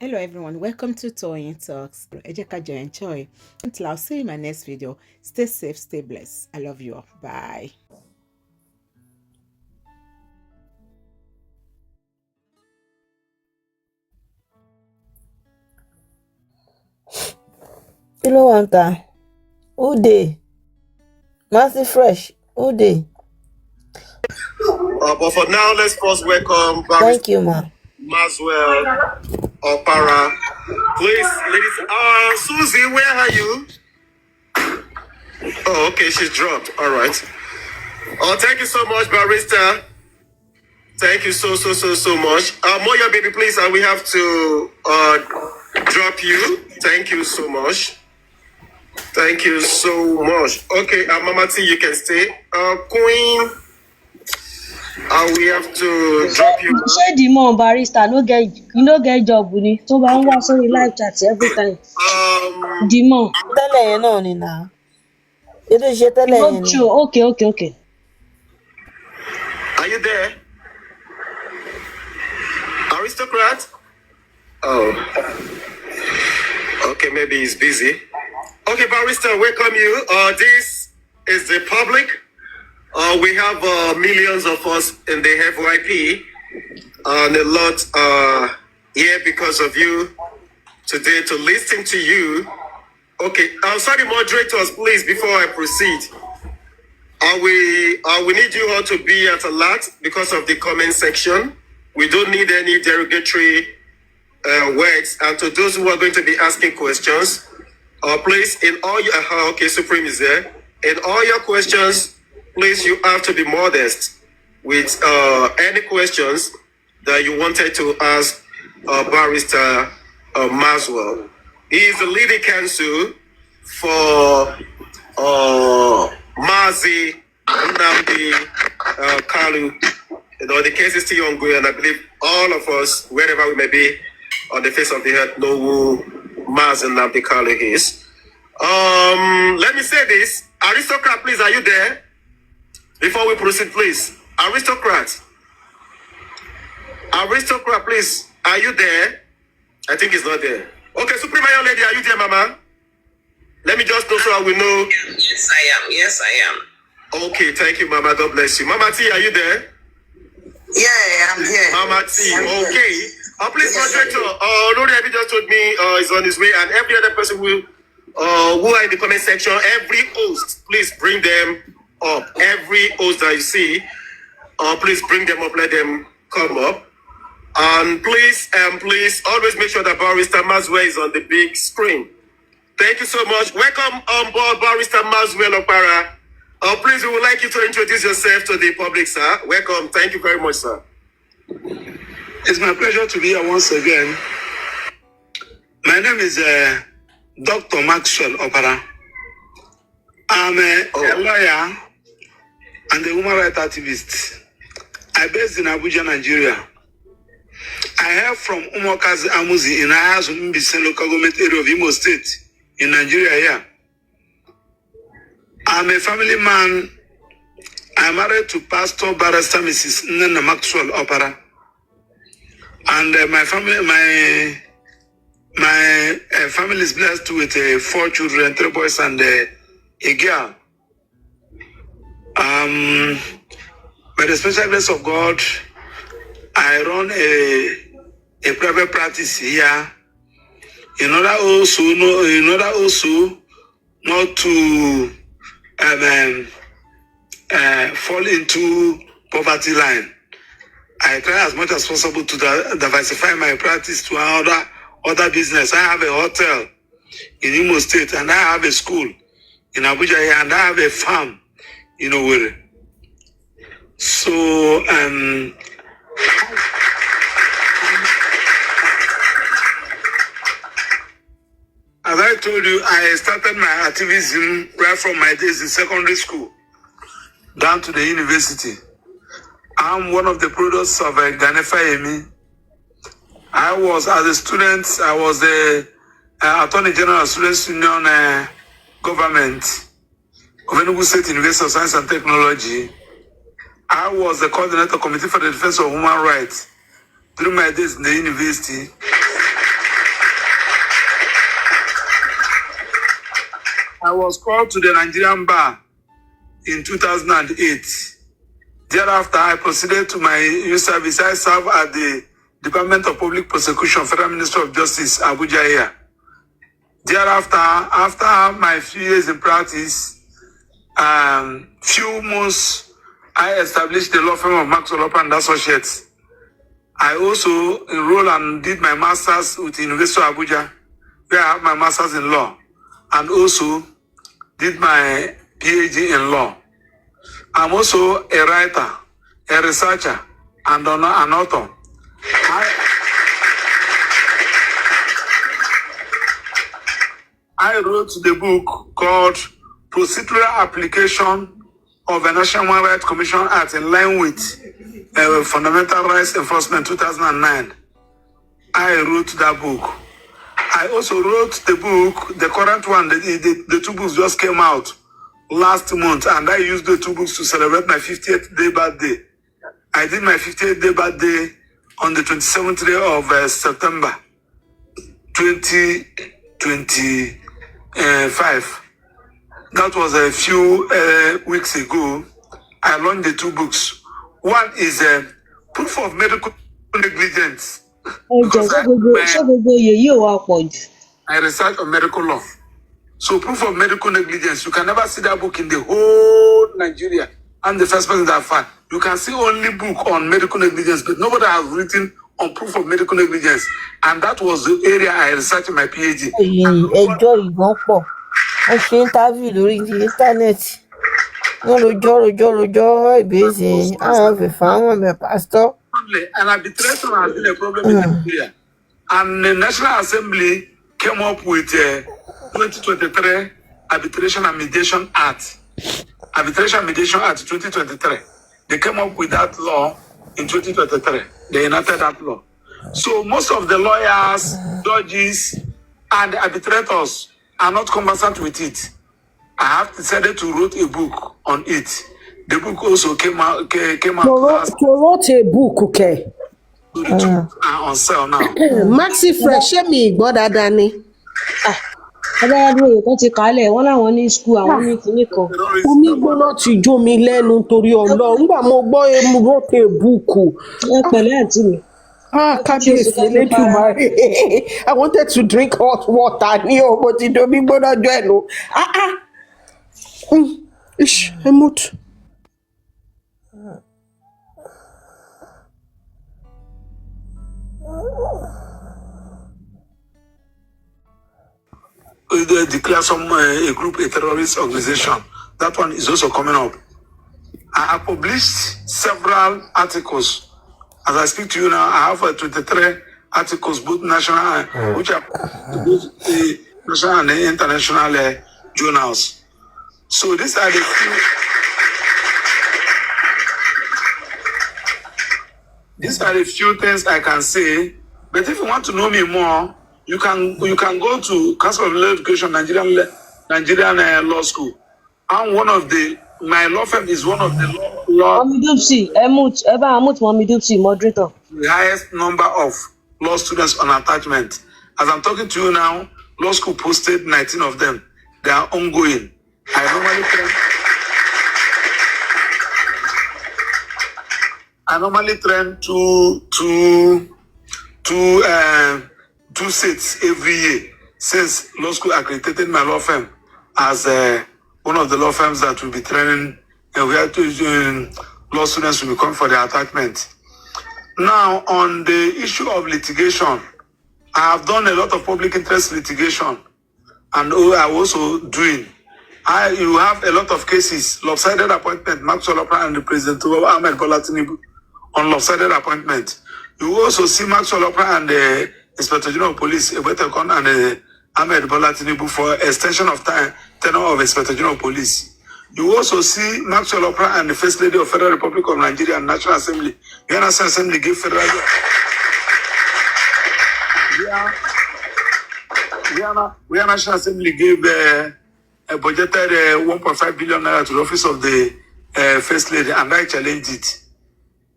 Hello everyone, welcome to Toyeen Talks. Ejeka enjoy. Until I'll see you in my next video. Stay safe, stay blessed. I love you all. Bye. You know one time? Who dey? Massive fresh. Who dey? But for now, let's first welcome Barry Thank you, ma. Maswell Opara. Please, ladies. Susie, where are you? Oh, okay, she's dropped. All right. Oh, thank you so much, Barista. Thank you so much. Moya, baby, please, we have to drop you. Thank you so much. Thank you so much. Okay, Mama T, you can stay. Queen, we have to drop you. Ṣé the more barrister no get job ni tó bá ń wá sórí live chat every time. The more. Tẹ́lẹ̀ yẹn náà ni nà. Ètò ìṣe tẹ́lẹ̀ yẹn ni. Sure, okay. Are you there? Aristocrat? Oh. Okay, maybe he's busy. Okay, Barrister, welcome you. This is the public. We have millions of us in the FYP and a lot here because of you today to listen to you. Okay, sorry, moderators, please, before I proceed. We need you all to be at alert because of the comment section. We don't need any derogatory words. And to those who are going to be asking questions, please, in all your, okay, Supreme is there. In all your questions, please, you have to be modest with any questions that you wanted to ask Barrister Maswell. He is the leading counsel for Mazi Nnamdi Kalu. You know, the case is still ongoing, and I believe all of us, wherever we may be on the face of the earth, know who Mazi Nnamdi Kalu is. Let me say this. Aristocrat, please, are you there? Before we proceed, please. Aristocrat, please, are you there? I think he's not there. Okay, Supreme Young Lady, are you there, Mama? Let me just know so I will know. Yes, I am. Okay, thank you, Mama. God bless you. Mama T, are you there? Yeah, I'm here. Mama T, okay. Please, moderator, Lord Abby just told me is on his way, and every other person who are in the comment section, every host, please bring them up. Every host that you see, please bring them up, let them come up. And please, always make sure that Barrister Maswell is on the big screen. Thank you so much. Welcome on board, Barrister Maswell Opara. Please, we would like you to introduce yourself to the public, sir. Welcome. Thank you very much, sir. It's my pleasure to be here once again. My name is Dr. Maxwell Opara. I'm a lawyer and a human rights activist. I'm based in Abuja, Nigeria. I hail from Umokazi Amuzi in Ayazu Mbise local government area of Imo State in Nigeria here. I'm a family man. I'm married to Pastor Barrister Mrs. Nana Maxwell Opara. And my family is blessed with 4 children, 3 boys and a girl. By the special grace of God, I run a private practice here in order also not to fall into poverty line. I try as much as possible to diversify my practice to other business. I have a hotel in Imo State, and I have a school in Abuja here, and I have a farm in Owerri. So as I told you, I started my activism right from my days in secondary school down to the university. I'm one of the products of Ganefa Emi. As a student, I was the Attorney General of Students Union government of Enugu State University of Science and Technology. I was the coordinator committee for the defense of human rights during my days in the university. I was called to the Nigerian bar in 2008. Thereafter, I proceeded to my youth service. I served at the Department of Public Prosecution, Federal Ministry of Justice, Abuja here. Thereafter, after my few years in practice, few months, I established the law firm of Maxwell and Associates. I also enrolled and did my master's with the University of Abuja, where I have my master's in law, and also did my PhD in law. I'm also a writer, a researcher, and an author. I wrote the book called Procedural Application of a National Human Rights Commission Act in line with Fundamental Rights Enforcement 2009. I wrote that book. I also wrote the book, the current one, the two books just came out last month, and I used the two books to celebrate my 50th day birthday. I did my 50th day birthday on the 27th day of September 2025. That was a few weeks ago. I launched the two books. One is proof of medical negligence. Because I research on medical law. So proof of medical negligence, you can never see that book in the whole Nigeria. I'm the first person that I found. You can see only book on medical negligence, but nobody has written on proof of medical negligence. And that was the area I researched in my PhD. Ẹjọ́ ìbọn pọ̀. Wọ́n ṣe interview lórí íńtánẹ́ẹ̀tì. Wọ́n rojọ́ ìbéèzì àwọn fìfà àwọn pastor. And arbitration has been a problem in Nigeria. And the National Assembly came up with 2023 Arbitration and Mediation Act. Arbitration and Mediation Act 2023. They came up with that law in 2023. They enacted that law. So most of the lawyers, judges, and arbitrators are not conversant with it. I have decided to write a book on it. The book also came out. You wrote a book, okay? So the two books are on sale now. Maxi Fresh, me, brother Danny. Omi gbóná ti jó mi lẹ́nu torí Ọlọ́run nígbà mo gbọ́ emu wrote a book. Kábíyèsí Elédùmarè. I wanted to drink hot water ní ọmọ tí domi gbóná jọ ẹnu. Emut. They declare a group a terrorist organization. That one is also coming up. I have published several articles. As I speak to you now, I have 23 articles, both national, which are both the national and the international journals. So these are the few. These are the few things I can say. But if you want to know me more, you can go to Council of Law Education, Nigerian Law School. I'm my law firm is one of the moderator. The highest number of law students on attachment. As I'm talking to you now, law school posted 19 of them. They are ongoing. I normally train two sets every year since law school accredited my law firm as one of the law firms that will be training and we are to law students will be coming for the attachment. Now, on the issue of litigation, I have done a lot of public interest litigation, and I'm also doing. You have a lot of cases, lopsided appointment, Maxwell and the President Ahmed Bola Tinubu on lopsided appointment. You also see Maxwell and the Inspector General of Police, Ebetekon, and Ahmed Bola Tinubu for extension of tenure of Inspector General of Police. You also see Maxwell and the First Lady of Federal Republic of Nigeria and National Assembly. The National Assembly gave federal. The National Assembly gave a budgeted 1.5 billion naira to the office of the First Lady, and I challenged it.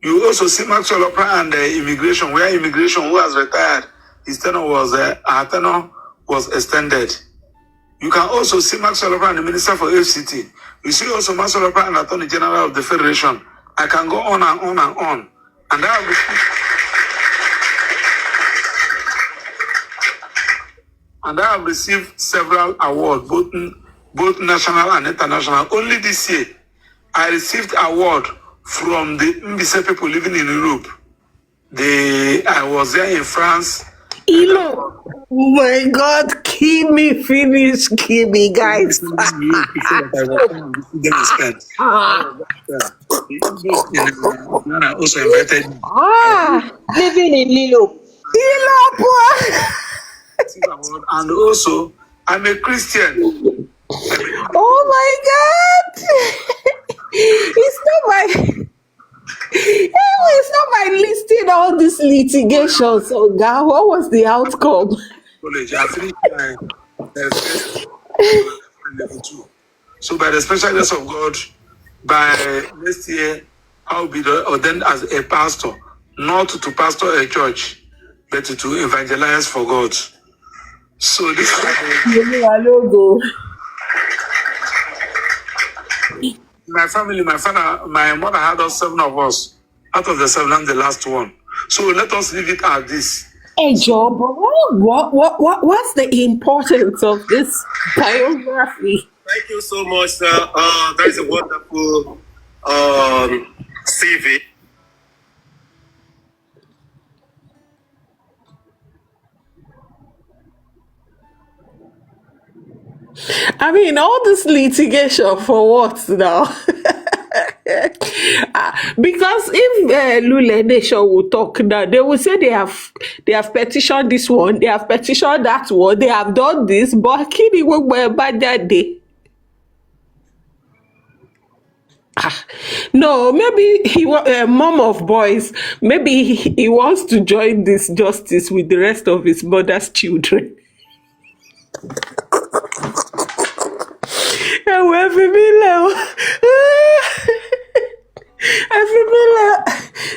You also see Maxwell and immigration, where immigration, who has retired, his tenure was extended. You can also see Max Olopa and the Minister for FCT. You see also Max Olopa and Attorney General of the Federation. I can go on and on and on. And I have received several awards, both national and international. Only this year, I received award from the Mbise people living in Europe. I was there in France. Oh my God, kill me, finish, kill me, guys. Also invited me. Living in Lilo. And also, I'm a Christian. Oh my God. It's not my listing all these litigations. Oh God, what was the outcome? College. I finished my first level 2. So by the special grace of God, by next year, I'll be ordained as a pastor, not to pastor a church, but to evangelize for God. So this is my family, my father, my mother had us 7 of us. Out of the 7, I'm the last one. So let us leave it at this. Hey, Job, what's the importance of this biography? Thank you so much, sir. That is a wonderful CV. I mean, all this litigation for what now? Because if Lule Nation will talk now, they will say they have petitioned this one, they have petitioned that one, they have done this, but Kini Wogbo Ebajade. No, maybe he mom of boys. Maybe he wants to join this justice with the rest of his mother's children.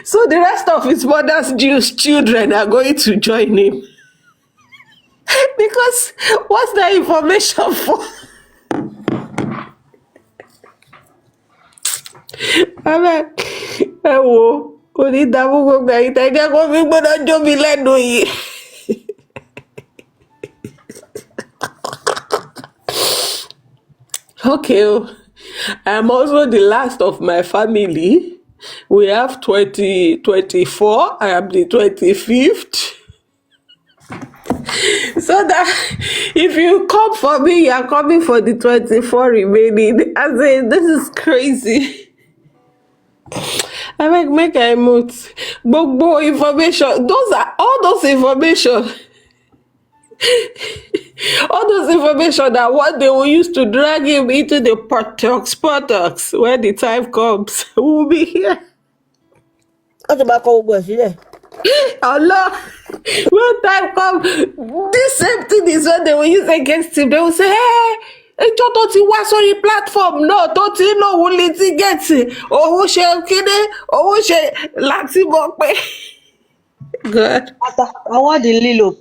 So the rest of his mother's Jewish children are going to join him. Because what's that information for? Ẹ wo kò ní dààmú gbogbo ẹ̀yin tẹ́ jẹ́ kó fi gbọ́dọ̀ jó mi lẹ́nu yìí. Okay, I'm also the last of my family. We have 24. I am the 25th. So that if you come for me, you are coming for the 24 remaining. I say, this is crazy. I make I mute. Gbogbo information. Those are all those information. All those information that what they will use to drag him into the buttocks when the time comes. We'll be here. Allah, when time comes, this same thing is what they will use against him. They will say, hey, ìjọ tó ti wá sórí platform náà tó ti ń lòun litigate òun ṣe kíní òun ṣe láti mọ̀ pé. Good. I want the Lilo.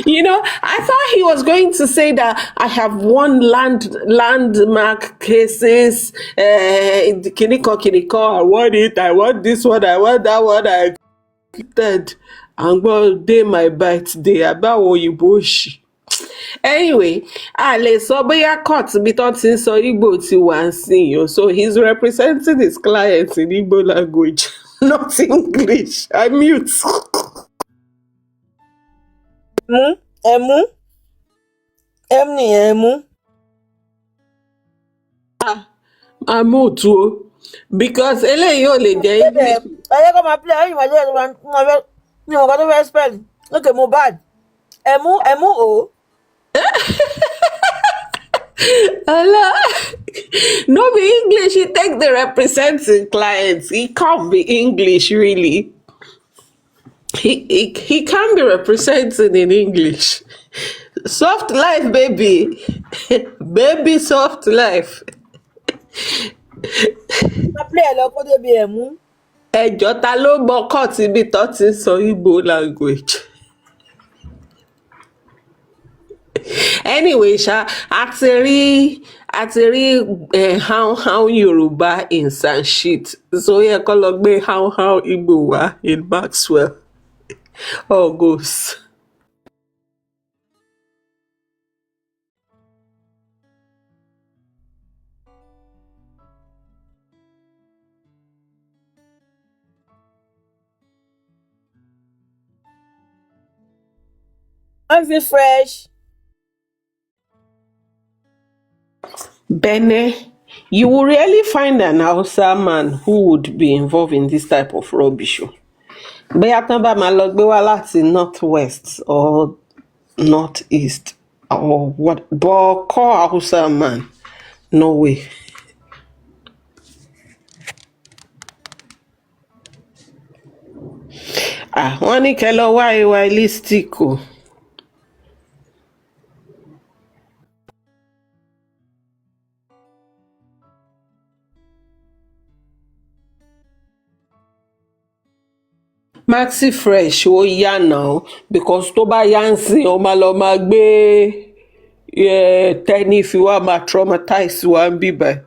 You know, I thought he was going to say that I have won landmark cases. Kiniko, I want it. I want this one. I want that one. I did. I'm going to day my birthday. About òyìnbó òṣì. Anyway, a lè sọ bóyá court bí tó ti ń sọ Igbo ti wà ń sìn o. So he's representing his clients in Igbo language, not English. I mute. I'm out o because eléyìí ò lè jẹ́ English. Ayé kọ́ máa play ayé ìwádìí ẹ̀ ní ọ̀gá tó fẹ́ spell. Look at Mohbad. O. Allah. No be English, he take the representing clients. He can't be English really. He can't be representing in English. Soft life, baby. Baby soft life. Play ẹ̀ lọ kó débi ẹ̀mú. Ẹjọ́ ta ló mọ court ibi tó ti ń sọ Igbo language? Anyway, Sha, àti rí how Yoruba in Sanskrit. So yeah, kọ́ lọ gbé how Igbo wá in Maxwell. All goes. I'm feel fresh. Bene, you will rarely find an Hausa man who would be involved in this type of rubbish. Bóyá tán bá máa lọ gbé wá láti northwest or northeast or what, but call Hausa man, no way. Wọ́n ní kẹ́ lọ wá evangelistic o. Maxi fresh ó yá náà because tó bá yá ń sìn ó máa lọ máa gbé tẹ́ni fi wá máa traumatize wá ń bíbá.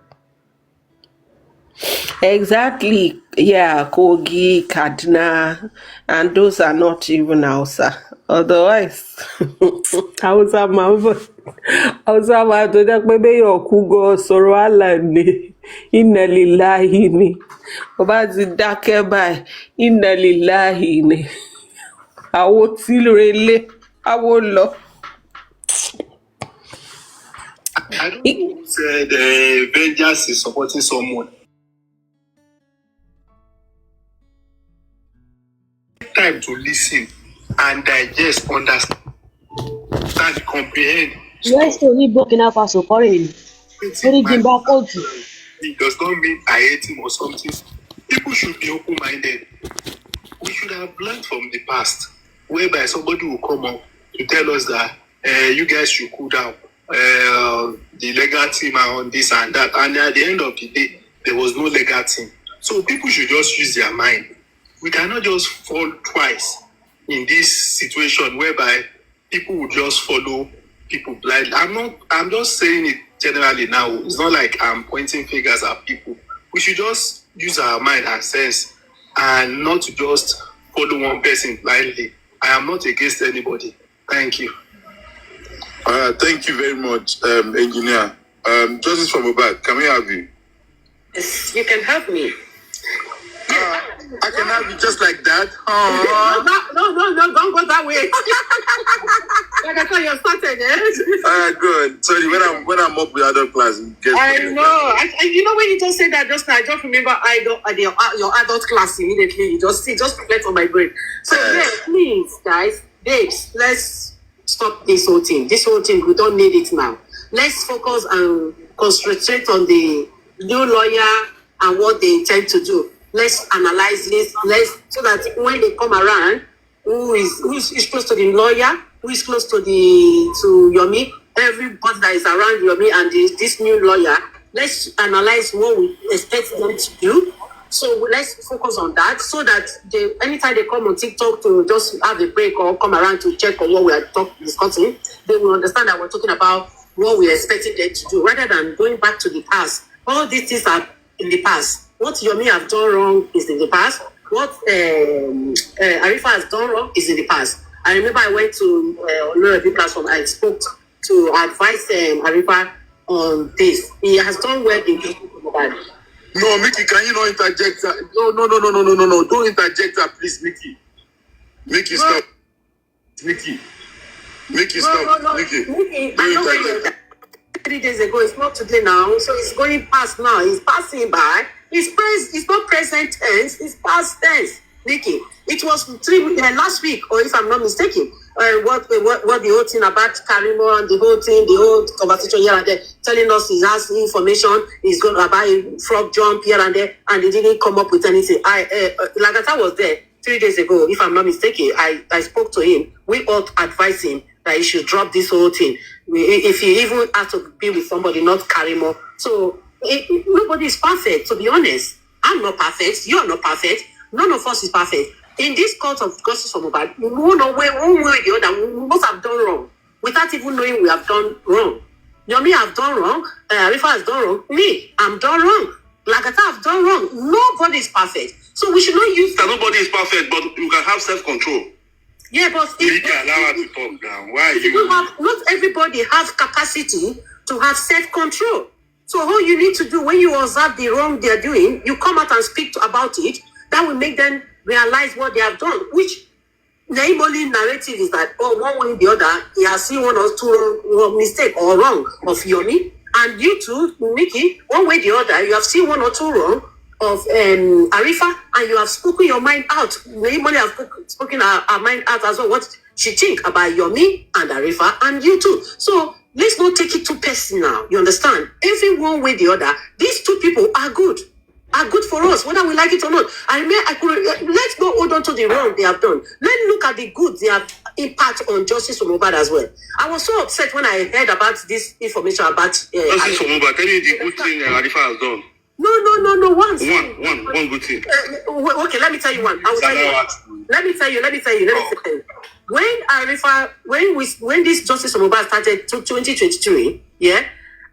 Exactly, yeah, Kogi, Kaduna, and those are not even Hausa. Otherwise, Hausa máa tó jẹ́ pé béèyàn kú gan sọ̀rọ̀ àlà ni, inna lillahi ni. Bó bá ti dákẹ́ báyìí, inna lillahi ni. Àwo tí relé, àwo lọ. I don't know who said vengeance is supporting someone. Time to listen and digest, understand, comprehend. Yes, to ní Burkina Faso kọ́rẹ́ ni. Orí Jimba Kóòtù. It does not mean I hate him or something. People should be open-minded. We should have learned from the past, whereby somebody will come up to tell us that you guys should cool down. The legal team are on this and that. And at the end of the day, there was no legal team. So people should just use their mind. We cannot just fall twice in this situation whereby people will just follow people blindly. I'm just saying it generally now. It's not like I'm pointing fingers at people. We should just use our mind and sense and not to just follow one person blindly. I am not against anybody. Thank you. Thank you very much, engineer. Justice from Mohbad, can we have you? Yes, you can have me. I can have you just like that. No, don't go that way. Like I thought you started, Good. Sorry, when I'm up with other class, I know. You know when you just say that just now, I just remember your adult class immediately. You just reflect on my brain. So yeah, please, guys, babes, let's stop this whole thing. This whole thing, we don't need it now. Let's focus and concentrate on the new lawyer and what they intend to do. Let's analyze this. So that when they come around, who is close to the lawyer, who is close to Yomi, everybody that is around Yomi and this new lawyer, let's analyze what we expect them to do. So let's focus on that, so that anytime they come on TikTok to just have a break or come around to check on what we are discussing, they will understand that we're talking about what we're expecting them to do, rather than going back to the past. All these things are in the past. What Yomi have done wrong is in the past. What Arifa has done wrong is in the past. I remember I went to Oloredi platform. I spoke to advise Arifa on this. He has done well in Mohbad. No, Mickey, can you not interject? No. Don't interject her, please, Mickey. Mickey, stop. Mickey, stop. No. Mickey, Don't interject. 3 days ago, it's not today now, so it's going past now. It's passing by. It's not present tense, it's past tense. Nikki, it was last week, or if I'm not mistaken, what the whole thing about Karimo and the whole conversation here and there, telling us he has information, he's going to buy a frog jump here and there, and he didn't come up with anything. Lagata was there 3 days ago, if I'm not mistaken. I spoke to him. We all advised him that he should drop this whole thing. If he even had to be with somebody, not Karimo. So nobody is perfect, to be honest. I'm not perfect. You're not perfect. None of us is perfect. In this court of justice for Mohbad, one way or the other, we must have done wrong. We without even knowing we have done wrong. Yomi have done wrong. Arifa has done wrong. Me, I'm done wrong. Lagata have done wrong. Nobody is perfect. So we should not use... Nobody is perfect, but you can have self-control. Yeah, but... You can allow her to talk now. Why are you... Not everybody has capacity to have self-control. So all you need to do when you observe the wrong they're doing, you come out and speak about it. That will make them realize what they have done, which the only narrative is that, oh, one way or the other, he has seen one or two wrong mistake or wrong of Yomi. And you too, Nikki, one way or the other, you have seen one or two wrong of Arifa, and you have spoken your mind out. Anybody have spoken our mind out as well, what she think about Yomi and Arifa and you too. So let's not take it too personal. You understand? Every one way or the other, these two people are good for us, whether we like it or not. Let's not hold on to the wrong they have done. Let's look at the good they have impact on justice for Mohbad as well. I was so upset when I heard about this information about justice for Mohbad. Tell me the good thing Arifa has done. No. One good thing. Okay, let me tell you one. Let me tell you. When this justice for Mohbad started to 2023, yeah,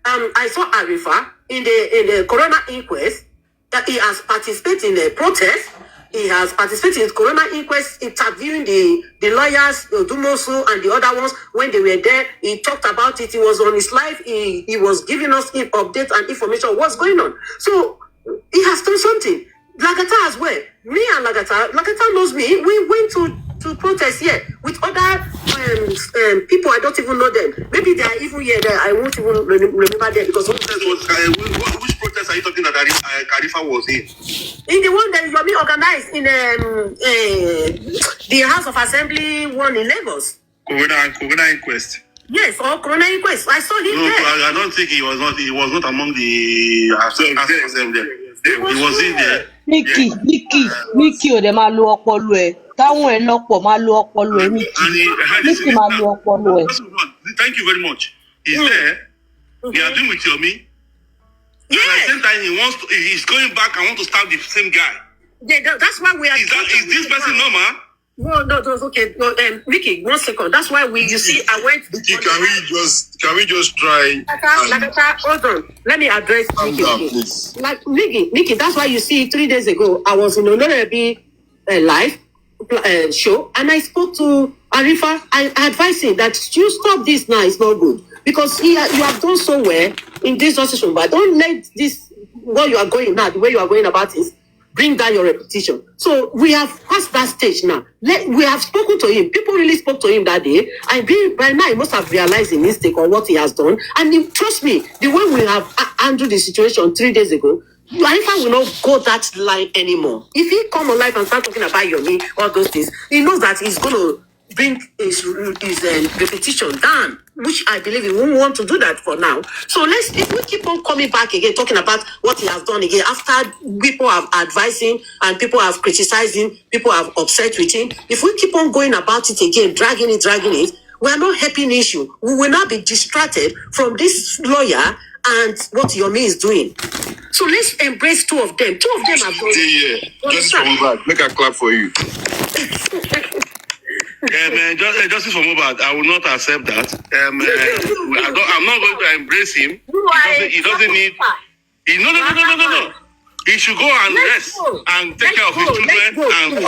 I saw Arifa in the corona inquest that he has participated in a protest. He has participated in the corona inquest, interviewing the lawyers, Dumosu and the other ones. When they were there, he talked about it. He was on his live. He was giving us updates and information of what's going on. So he has done something. Lagata as well. Me and Lagata knows me. We went to protest here with other people. I don't even know them. Maybe they are even here. I won't even remember them because which protest are you talking that Arifa was in? In the one that Yomi organized in the House of Assembly one in Lagos. Corona inquest. Yes, or Corona inquest. I saw him there. I don't think he was not among the assembly. He was in there. Nikki, ò dẹ̀ máa lo ọpọlọ ẹ̀. Táwọn ẹ̀ lọ́pọ̀ máa lo ọpọlọ ẹ̀ Nikki máa lo ọpọlọ ẹ̀. Thank you very much. He's there. They are doing with Yomi. Yeah. And at the same time, he's going back and want to stab the same guy. Yeah, that's why we are... Is this person normal? No, okay. No, Nikki, 1 second. That's why you see, I went... Nikki, can we just try... Hold on. Let me address Nikki. Down, please. Like, Nikki, that's why you see 3 days ago, I was in a live show, and I spoke to Arifa. I advised him that you stop this now, it's not good. Because you have done so well in this justice, but don't let this, what you are going now, the way you are going about it, bring down your reputation. So we have passed that stage now. We have spoken to him. People really spoke to him that day. And by now, he must have realized the mistake or what he has done. And trust me, the way we have handled the situation 3 days ago, Arifa will not go that line anymore. If he come on live and start talking about Yomi, all those things, he knows that he's going to bring his repetition down, which I believe he won't want to do that for now. So if we keep on coming back again, talking about what he has done again, after people have advised him and people have criticized him, people have upset with him, if we keep on going about it again, dragging it, we are not helping the issue. We will not be distracted from this lawyer and what Yomi is doing. So let's embrace two of them. Two of them are going. Yeah. Justice for Mohbad. Make a clap for you. Justice for Mohbad, I will not accept that. I'm not going to embrace him. He doesn't need. No. He should go and rest and take care of his children and be a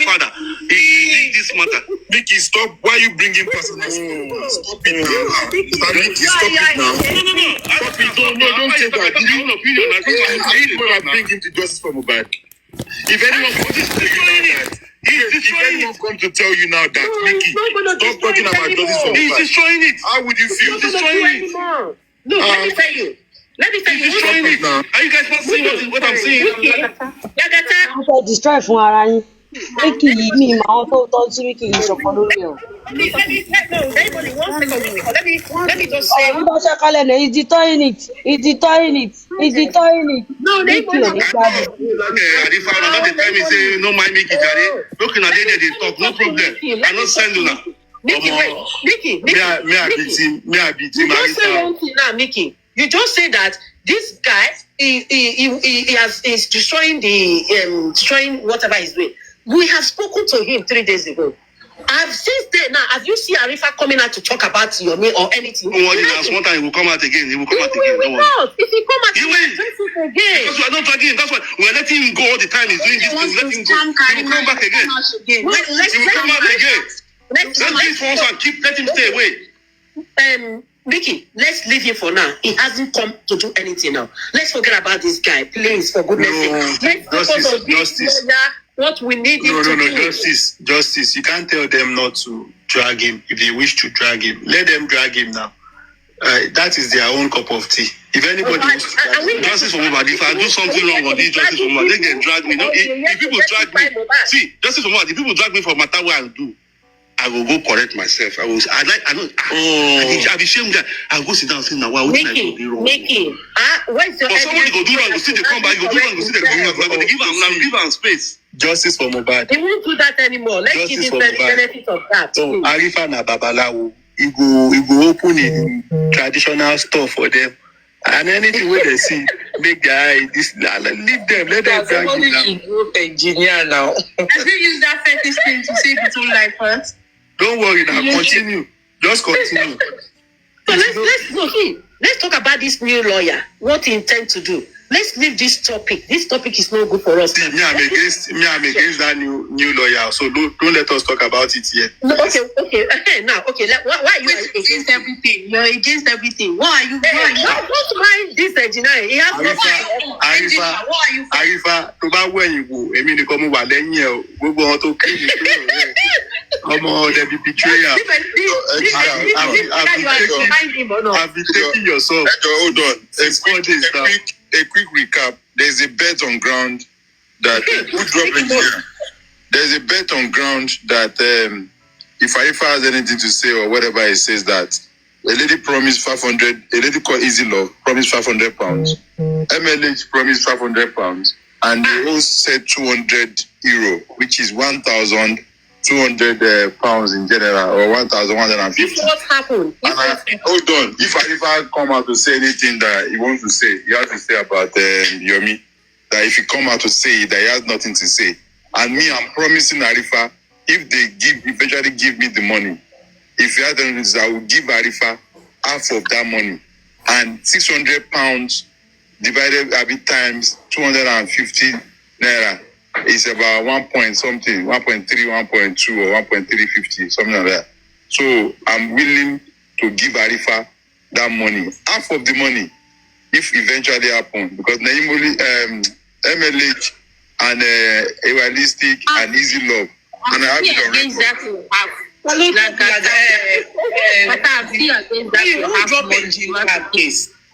father. He did this matter. Nikki, stop. Why are you bringing personal stuff? Stop it now. Nikki, stop it now. No. Stop it. No, don't say that. I want to bring him to justice for Mohbad. If anyone comes to tell you now that, if anyone comes to tell you now that, Nikki, stop talking about justice for Mohbad. He's destroying it. How would you feel? He's destroying it. No, let me tell you. He's destroying it. Are you guys not seeing what I'm saying? Wọ́n fẹ́ destroy fún ara yín. Nikki yìí mi ìmọ̀ àwọn tó tọ́ sí Nikki yìí ṣọ̀kan lórí ẹ̀. Let me just say. Ọ̀rọ̀ bá ṣàkálẹ̀ náà, he's destroying it. No, Nikki ò ní gbádùn. Arifa, not the time he say no mind Nikki Jare. Looking at they talk, no problem. I not send you now. Nikki, me I beat him. You just say one thing now, Nikki. You just say that this guy is destroying destroying whatever he's doing. We have spoken to him 3 days ago. I've since then now. Have you seen Arifa coming out to talk about your name or anything? Don't worry, now one time he will come out again. He will come out He again. will not. If he come out, He he will will. address it again. Because we are not dragging him. That's why we are letting him go all the time. He's doing this thing. Let him go. He will come back again. He will come out again. Let's do it for us and let him stay away. Vicky, let's leave him for now. He hasn't come to do anything now. Let's forget about this guy, please, for goodness sake. Let's focus on this lawyer, what we need him to do. Justice. You can't tell them not to drag him if they wish to drag him. Let them drag him now. That is their own cup of tea. If anybody wants to drag him, Justice for Mohbad. If I do something wrong on this justice for Mohbad, they can drag me. No, if people drag me, see, justice for Mohbad. If people drag me for matter what I do, I will go correct myself. I'll be ashamed that I'll go sit down and say, now, why would I do wrong? Where's your But somebody go do wrong, go see they come back, go do wrong, go see they come back. They give him space. Justice for Mohbad. He won't do that anymore. Let's give him the benefit of that. So Arifa na Babalawo, he go open the traditional store for them. And anything where they see, make the eye, leave them, let them drag it down. Engineer now. Have you used that fetish thing to save his own life first? Don't worry now, continue. Just continue. So let's talk about this new lawyer. What he intends to do. Let's leave this topic. This topic is not good for us. Me, I'm against that new lawyer. So don't let us talk about it yet. No, okay. Now, why are you against everything? You're against everything. Why are you? Don't mind this engineer. He has Arifa, tó bá wẹ̀yìn wò, èmi nìkan mo wà lẹ́yìn ẹ̀ o. Gbogbo wọn tó kí mi kúrò rẹ̀. Ọmọ the betrayer. I've been taking yourself. Hold on. A quick recap. There's a bet on ground that there's a bet on ground that if Arifa has anything to say or whatever he says, that a lady promised 500. A lady called Easy Love promised £500. MLH promised £500, and they all said €200, which is 1,200 pounds in general, or 1,150. This is what happened. Hold on. If Arifa come out to say anything that he wants to say, he has to say about Yomi. That if he come out to say it, that he has nothing to say. And me, I'm promising Arifa, if they eventually give me the money, if he has anything to say, I will give Arifa half of that money. And £600 divided times 250 naira is about 1.3, 1.2, or 1.350, something like that. So I'm willing to give Arifa that money, half of the money, if eventually happen, because Naimoli, MLH and Realistic and Easy Love, and I have it already.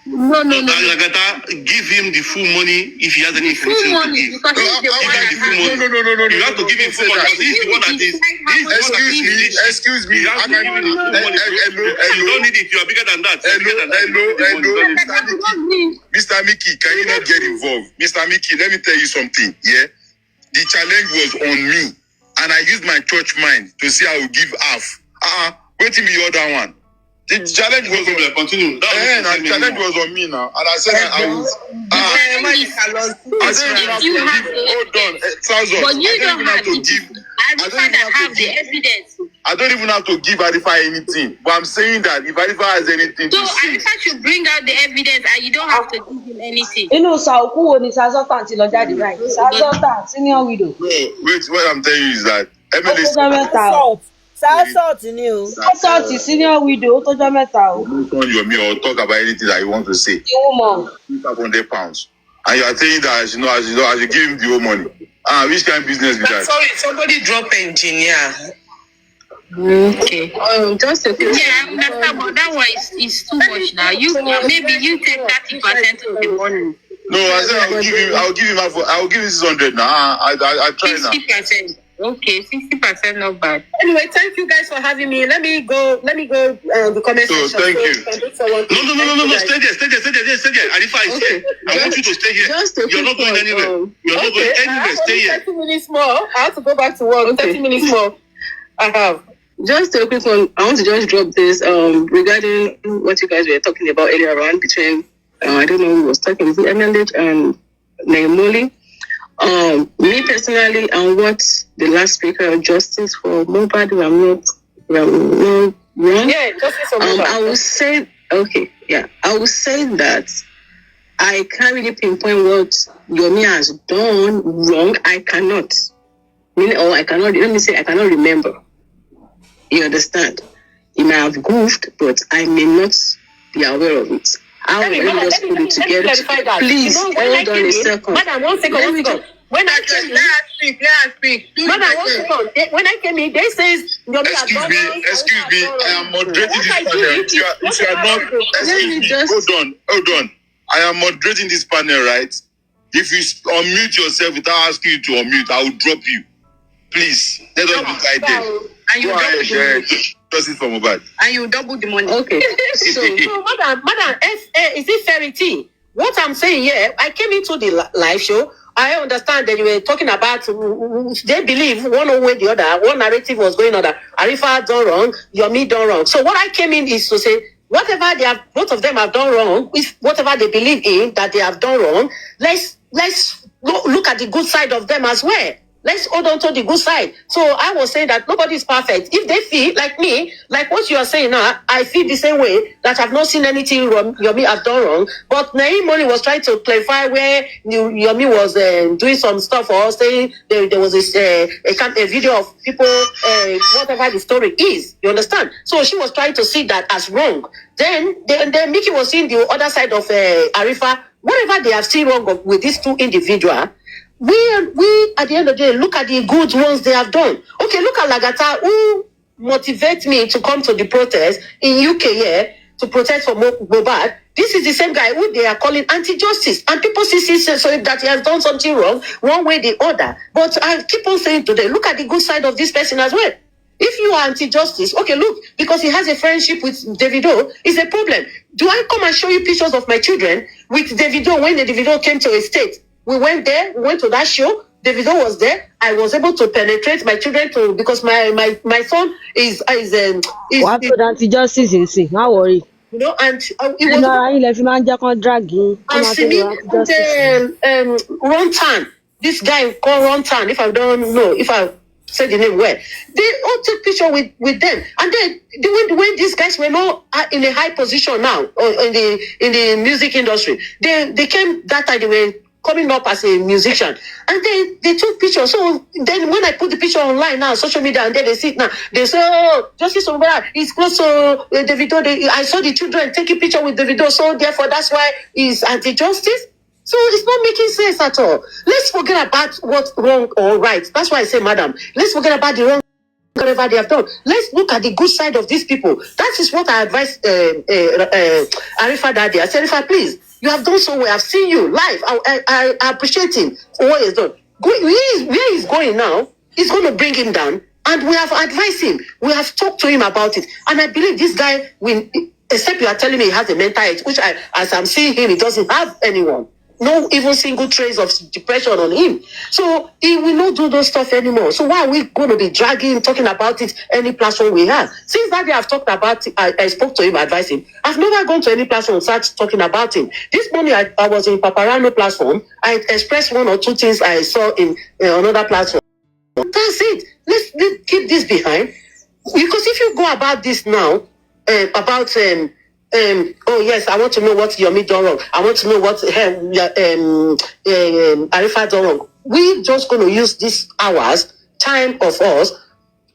No. Lagata, give him the full money if he has any information to give. No. You have to give him full money. He's the one that is. Excuse me. You don't need it. You are bigger than that. Hello. Mr. Mickey, can you not get involved? Mr. Mickey, let me tell you something. Yeah, the challenge was on me, and I used my church mind to say I will give half. Waiting the other one. The challenge was on me. Continue. The challenge was on me now, and I said I was. Hold on, Thousand. But you don't have to give. evidence. I don't even have to give Arifa anything. But I'm saying that if Arifa has anything So to say, Arifa should bring out the evidence, and you don't have to give him anything. Inú Sàókù wo ni Sàsọ́tàn ti lọ jáde báyìí? Sàsọ́tàn senior widow. wait, what I'm telling you is that Emily Sàsọ́t ni o. Sàsọ́t senior widow tó jọ mẹ́ta o. on your me or talk about anything that you want to say. The woman. £500. And you are saying that I should give him the whole money. Which kind of business is that? Sorry, somebody drop engineer. Okay. Just a few. Yeah, I understand, but that one is too much now. Maybe you take 30% of the money. No, I said I'll give him 600 now. I try now. 60%. Okay, 60% not bad. Anyway, thank you guys for having me. Let me go the comment section. So thank you. No. Stay there. Arifa is here. I want you to stay here. You're not going anywhere. You're not going anywhere. Stay here. 30 minutes more. I have to go back to work. 30 minutes more. I have. Just a quick one. I want to just drop this regarding what you guys were talking about earlier on between I don't know who was talking, MLH and Naimoli. Me personally, and what the last speaker of justice for Mohbad, I'm not wrong. Yeah, justice for Mohbad. I will say, okay, yeah, I will say that I can't really pinpoint what Yomi has done wrong. I cannot. I cannot. Let me say, I cannot remember. You understand? He may have goofed, but I may not be aware of it. I will just put it together. Please, hold on a second. Madam, 1 second. When I came in, let us speak. Madam, 1 second. When I came in, they says, excuse me, I am moderating this panel. If you are not, hold on. I am moderating this panel, right? If you unmute yourself without asking you to unmute, I will drop you. Please, let us be guided. And you double the money. Justice for Mohbad. And you double the money. Okay. So madam, is it verity? What I'm saying here, I came into the live show. I understand that you were talking about they believe one way or the other, one narrative was going on that Arifa done wrong, Yomi done wrong. So what I came in is to say, whatever they have, both of them have done wrong, if whatever they believe in that they have done wrong, let's look at the good side of them as well. Let's hold on to the good side. So I was saying that nobody is perfect. If they feel like me, like what you are saying now, I feel the same way, that I've not seen anything wrong, Yomi have done wrong. But Naimoni was trying to clarify where Yomi was doing some stuff, or saying there was this a video of people, whatever the story is. You understand? So she was trying to see that as wrong. Then Mickey was seeing the other side of Arifa. Whatever they have seen wrong with these two individuals, we at the end of the day look at the good ones they have done. Okay, look at Lagata, who motivates me to come to the protest in UK here to protest for Mohbad. This is the same guy who they are calling anti-justice, and people see so that he has done something wrong one way or the other. But I keep on saying today, look at the good side of this person as well. If you are anti-justice, okay, look, because he has a friendship with Davido, it's a problem. Do I come and show you pictures of my children with Davido when the Davido came to a state? We went there, we went to that show, Davido was there. I was able to penetrate my children because my son is what anti-justice is, don't worry. You know, and it was and Ron Tan, this guy called Ron Tan, if I don't know, if I say the name well, they all took picture with them, and then when these guys were not in a high position now, or in the music industry, they came that time, they were coming up as a musician, and they took pictures. So then when I put the picture online now, social media, and then they see it now, they say, oh, Justice Mohbad is close to Davido. I saw the children taking picture with Davido, so therefore that's why he's anti-justice. So it's not making sense at all. Let's forget about what's wrong or right. That's why I say, madam, let's forget about the wrong, whatever they have done. Let's look at the good side of these people. That is what I advise Arifa that day. I said, Arifa, please, you have done so well. I've seen you live. I appreciate him for what he's done. Where he's going now, he's going to bring him down. And we have advised him. We have talked to him about it. And I believe this guy will, except you are telling me he has a mental health, which as I'm seeing him, he doesn't have anyone. No even single trace of depression on him. So he will not do those stuff anymore. So why are we going to be dragging, talking about it, any platform we have? Since that day I've talked about it, I spoke to him, advised him. I've never gone to any platform and started talking about him. This morning I was in Paparano platform. I expressed one or two things I saw in another platform. That's it. Let's keep this behind. Because if you go about this now, about oh yes, I want to know what Yomi done wrong. I want to know what Arifa done wrong. We're just going to use these hours, time of us,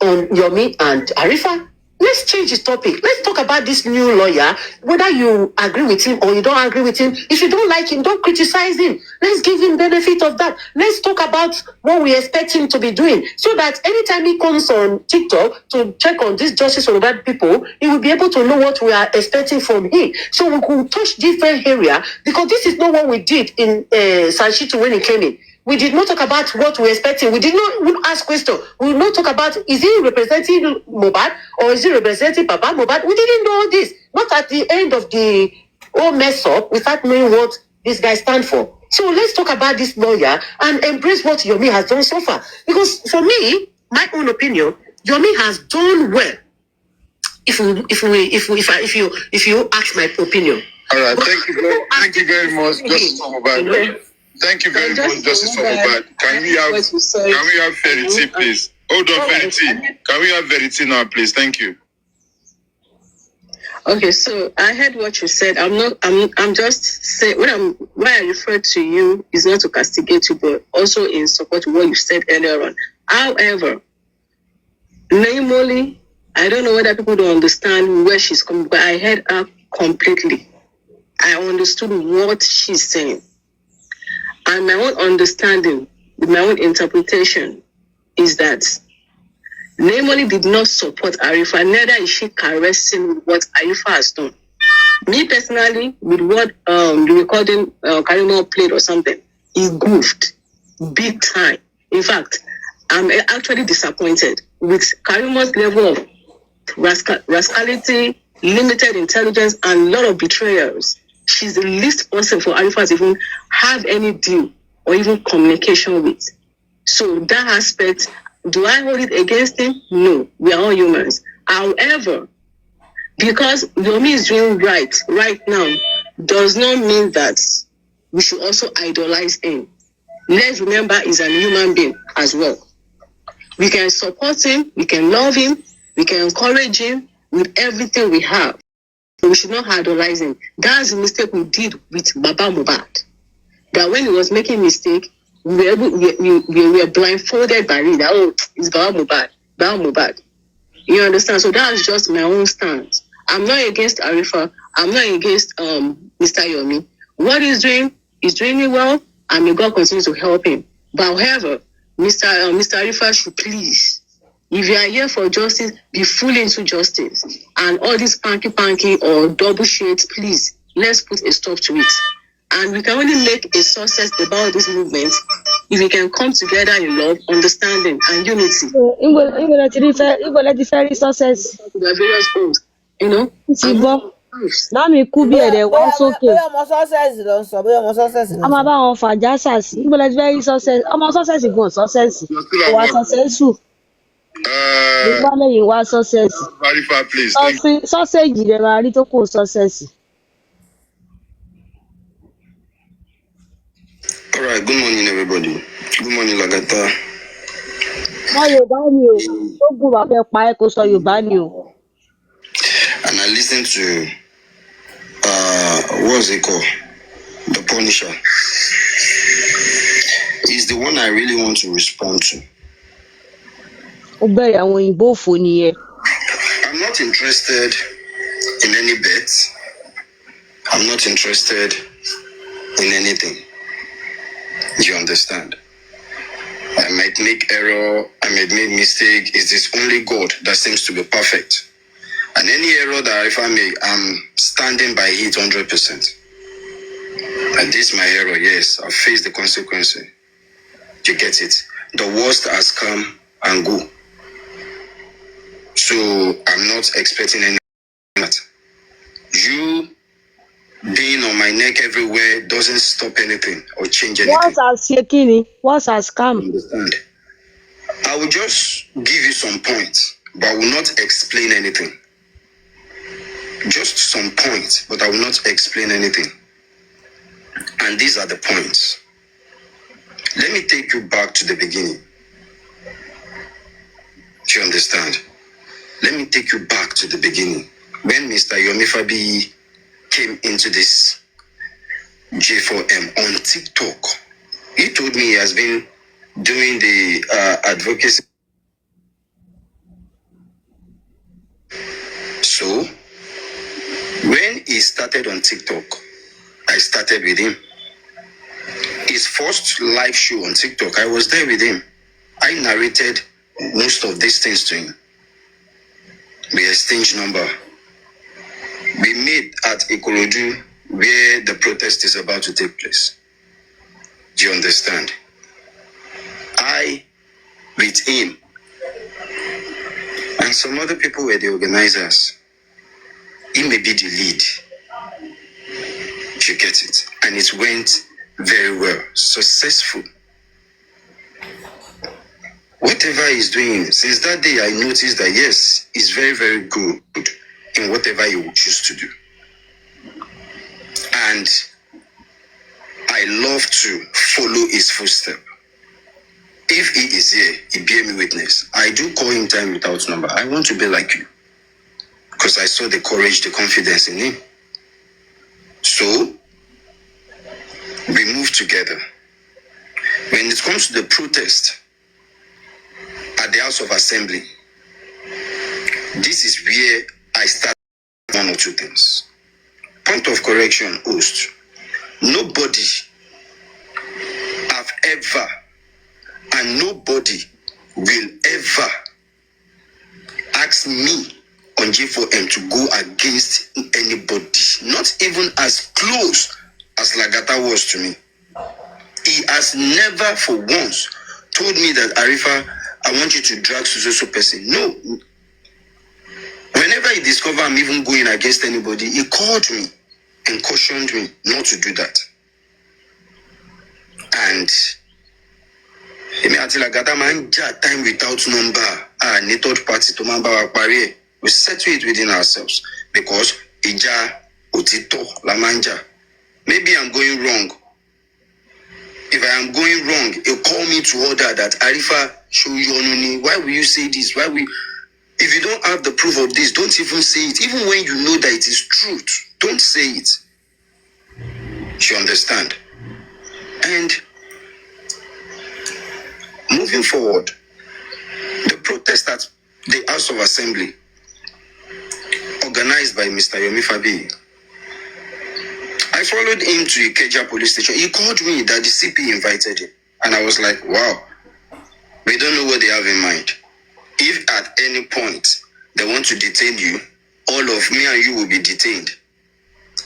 on Yomi and Arifa. Let's change the topic. Let's talk about this new lawyer, whether you agree with him or you don't agree with him. If you don't like him, don't criticize him. Let's give him benefit of that. Let's talk about what we expect him to be doing, so that anytime he comes on TikTok to check on this justice for bad people, he will be able to know what we are expecting from him. So we could touch different area, because this is not what we did in Sanshitu when he came in. We did not talk about what we're expecting. We did not even ask questions. We did not talk about, is he representing Mohbad or is he representing Papa Mohbad? We didn't know all this. Not at the end of the whole mess up without knowing what this guy stands for. So let's talk about this lawyer and embrace what Yomi has done so far. Because for me, my own opinion, Yomi has done well. If you ask my opinion. All right, thank you very much, Justice Mohbad. Thank you very much, Justice for Mohbad. Can we have Verity, please? Hold on, Verity. Can we have Verity now, please? Thank you. Okay, so I heard what you said. I'm just saying why I referred to you is not to castigate you, but also in support of what you said earlier on. However, namely, I don't know whether people don't understand where she's coming, but I heard her completely. I understood what she's saying. And my own understanding, my own interpretation is that Namely did not support Arifa, neither is she caressing with what Arifa has done. Me personally, with what the recording Karima played or something, he goofed big time. In fact, I'm actually disappointed with Karima's level of rascality, limited intelligence, and a lot of betrayals. She's the least person for Arifa to even have any deal or even communication with. So that aspect, do I hold it against him? No, we are all humans. However, because Yomi is doing right now, does not mean that we should also idolize him. Let's remember he's a human being as well. We can support him, we can love him, we can encourage him with everything we have. But we should not idolize him. That's the mistake we did with Baba Mohbad. That when he was making mistake, we were blindfolded by it. Oh, it's Baba Mohbad. You understand? So that's just my own stance. I'm not against Arifa. I'm not against Mr. Yomi. What he's doing it well, and may God continue to help him. But however, Mr. Arifa should please, if you are here for justice, be full into justice. And all this panky or double shades, please, let's put a stop to it. And we can only make a success about this movement if we can come together in love, understanding, and unity. Success. To the various goals, you know. Now me could be there one so okay. I'm about for justice. You will very success. I'm a success go success. Was successful. You want success. Arifa, please. Sausage you never need to call success. All right, good morning, everybody. Good morning, Lagata. Why you ban you? Don't go back there, quiet, so you ban you. And I listened to, what's it called? The Punisher. He's the one I really want to respond to. I'm not interested in any bets. I'm not interested in anything. You understand? I might make error, I might make mistake. It's this only God that seems to be perfect. And any error that if I make, I'm standing by it 100%. And this my error, yes, I'll face the consequence. You get it? The worst has come and go. So I'm not expecting any of that. You being on my neck everywhere doesn't stop anything or change anything. What's a scam? Understand? I will just give you some points, but I will not explain anything. Just some points, but I will not explain anything. And these are the points. Let me take you back to the beginning. Do you understand? Let me take you back to the beginning. When Mr. Yomi Fabi came into this J4M on TikTok, he told me he has been doing the advocacy. So, when he started on TikTok, I started with him. His first live show on TikTok, I was there with him. I narrated most of these things to him. We exchanged number. We meet at Ikorodu, where the protest is about to take place. Do you understand? I, with him, and some other people were the organizers. He may be the lead. You get it? And it went very well, successful. Whatever he's doing, since that day I noticed that yes, he's very, very good in whatever he would choose to do. And I I love to follow his footsteps. If he is here, he bear me witness. I do call him time without number. I want to be like you. Because I saw the courage, the confidence in him. So, we move together. When it comes to the protest at the House of Assembly, this is where I start one or two things. Point of correction, host. Nobody have ever, and nobody will ever ask me on J4M to go against anybody, not even as close as Lagata was to me. He has never for once told me that, Arifa, I want you to drag so person. No. Whenever he discovered I'm even going against anybody, he called me and cautioned me not to do that. And time without number, third party to we settle it within ourselves because ija otito la manja. Maybe I'm going wrong. If I am going wrong, he'll call me to order that Arifa show you why will you say this? If you don't have the proof of this, don't even say it. Even when you know that it is truth, don't say it. You understand? And moving forward, the protest at the House of Assembly, organized by Mr. Yomi Fabi, I followed him to Ikeja police station. He called me that the CP invited him. And I was like, wow, we don't know what they have in mind. If at any point they want to detain you, all of me and you will be detained.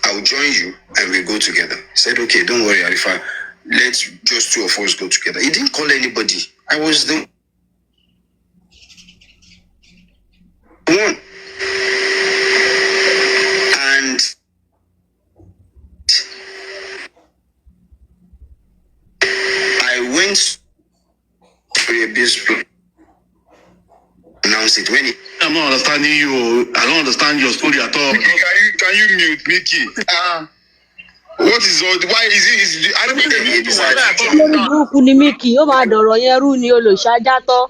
I'll join you and we'll go together. He said, okay, don't worry, Arifa. Let's just two of us go together. He didn't call anybody. I was the one. And I went to a business announce it when he... I'm not understanding you. I don't understand your story at all. Can you mute Mickey? What is all? Why is it? I don't think lórí burúkú ni Mickey ó máa dọ̀rọ̀ yẹn rú ni olùṣàjátọ́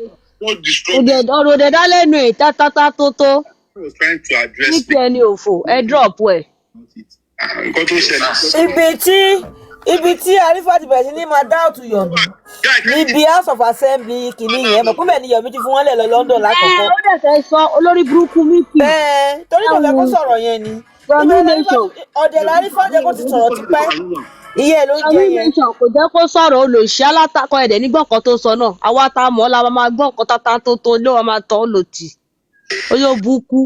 ọ̀rọ̀ òdẹ̀ dá lẹ́nu ẹ̀ tátátá tó tó was trying to address Mickey ẹni òfò ẹ drop ẹ̀. ibi tí Arifa ti bẹ̀rẹ̀ sí ní máa dáàtú Yomi níbi House of Assembly kìíní yẹn mọ̀ pé bẹ́ẹ̀ ni Yomi ti fún wọn lẹ̀ lọ London lákòókò. ó dẹ̀ fẹ́ sọ olórí burúkú Mickey. Torí kò fẹ́ kó sọ̀rọ̀ yẹn ni. Ọ̀dẹ̀ l'Arifa jẹ́ kó ti sọ̀rọ̀ tipẹ́. Iye ló jẹ yẹn. Kò jẹ́ kó sọ̀rọ̀ olòṣì alátakọ ẹ̀dẹ̀ nígbà kan tó sọ náà àwa tá a mọ̀ la máa gbọ́ nǹkan tátá tó lé wa máa tọ́ lòtì. Ó yóò búkú.